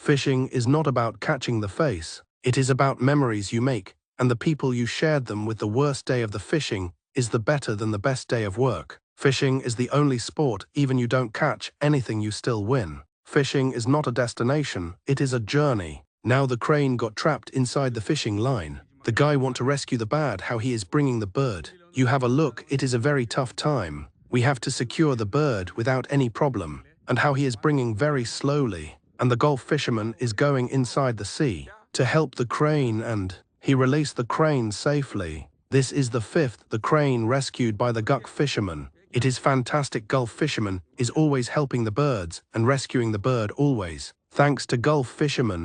Fishing is not about catching the fish. It is about memories you make, and the people you shared them with. The worst day of the fishing is the better than the best day of work. Fishing is the only sport, even you don't catch anything, you still win. Fishing is not a destination, it is a journey. Now the crane got trapped inside the fishing line. The guy want to rescue the bird. How he is bringing the bird. You have a look, it is a very tough time. We have to secure the bird without any problem. And how he is bringing very slowly. And the Gulf fisherman is going inside the sea to help the crane, and he released the crane safely. This is the fifth the crane rescued by the Gulf fisherman. It is fantastic. Gulf fisherman is always helping the birds and rescuing the bird always. Thanks to Gulf fisherman.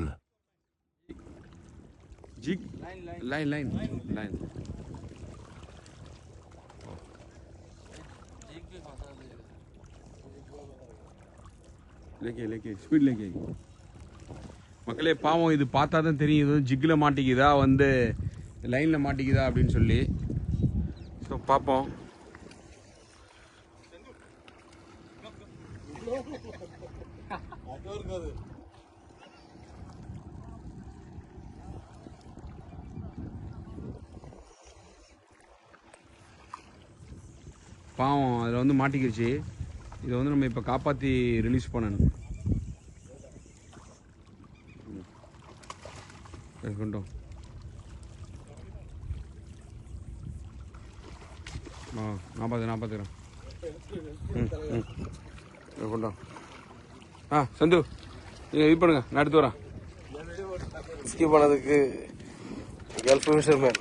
Jig. Line. लेके speed लेके மக்களே பாவம் இது பார்த்தா தான் தெரியும் இது ஜிக்ல மாட்டிக்குதா வந்து லைன்ல மாட்டிக்குதா அப்படினு சொல்லி சோ பாப்போம் பாவம் அதுல வந்து மாட்டிக்கிச்சு இத வந்து நம்ம இப்ப காப்பாத்தி ரிலீஸ் பண்ணனும் கொண்டோம் நாற்பது கொண்டோம் சந்து இது பண்ணுங்க நான் எடுத்து வரேன் ஸ்கிப் பண்ணதுக்கு கல்ஃப் ஃபிஷர்மேன்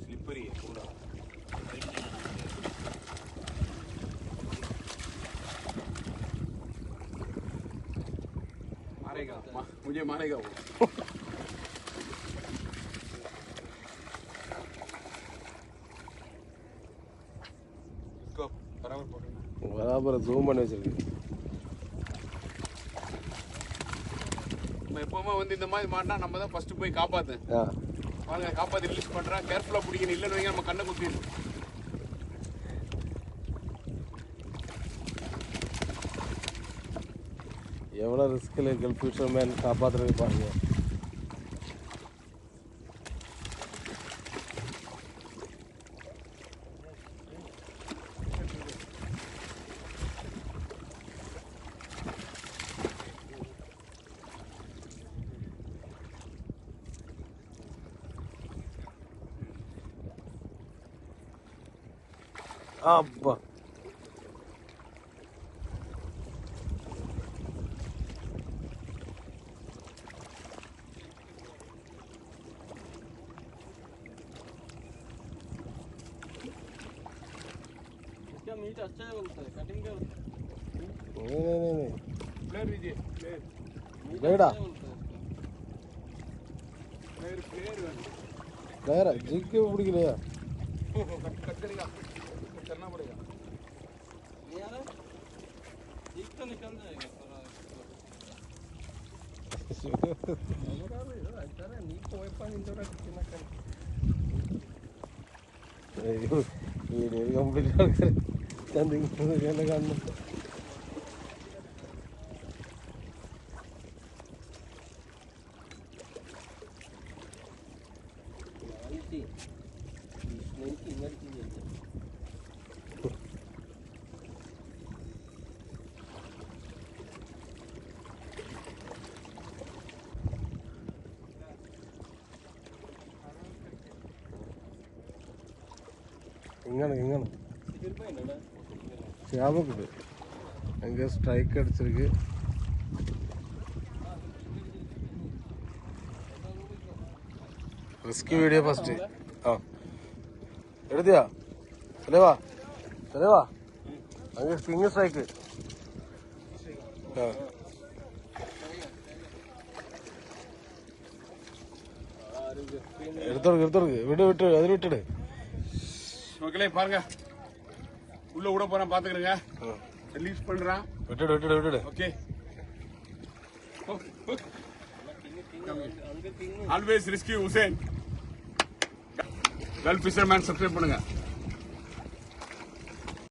स्लिपरी है पूरा मारेगा मुझे मारेगा वो इसको बराबर जूम பண்ணி வச்சிருக்கு நம்ம எப்பவுமே வந்து இந்த மாதிரி மாட்டினா நம்ம தான் ஃபர்ஸ்ட் போய் காப்பாத்து வாங்க காப்பாத்தி ரிலீஸ் பண்றேன் கேர்ஃபுல்லா பிடிக்கணும் இல்லன்னு வைங்க நம்ம கண்ணை குத்திடும் எவ்வளவு ரிஸ்க்ல கல்ஃப் ஃபிஷர்மேன் காப்பாத்துறது பாருங்க அப்பா क्या मीट अच्छा है बोलता है कटिंग का नहीं प्लेयर दीजिए बेड़ा प्लेयर வேற ஜிக் பிடிக்கலையா कट करेगा करना पड़ेगा यार एक तो निकल जाएगा सारा नी कोई पानी इंटरा कितना कर ये कंप्लीट कर चंदिंग कहने का இங்கன ஞாபகம் அங்கே ஸ்ட்ரைக் அடிச்சிருக்கு ரெஸ்கியூ வீடியோ ஃபர்ஸ்ட் எடுத்தியா தலைவா அங்கே இங்கே ஸ்ட்ரைக்கு எடுத்துருக்கு விட்டு அதில் விட்டுடு மக்களே பாருங்க உள்ள விட போறேன் பாத்துக்கிறேங்க ரிலீஸ் பண்றான். விட்டுடு okay. Always risky Hussain. Gulf fisherman subscribe பண்ணுங்க.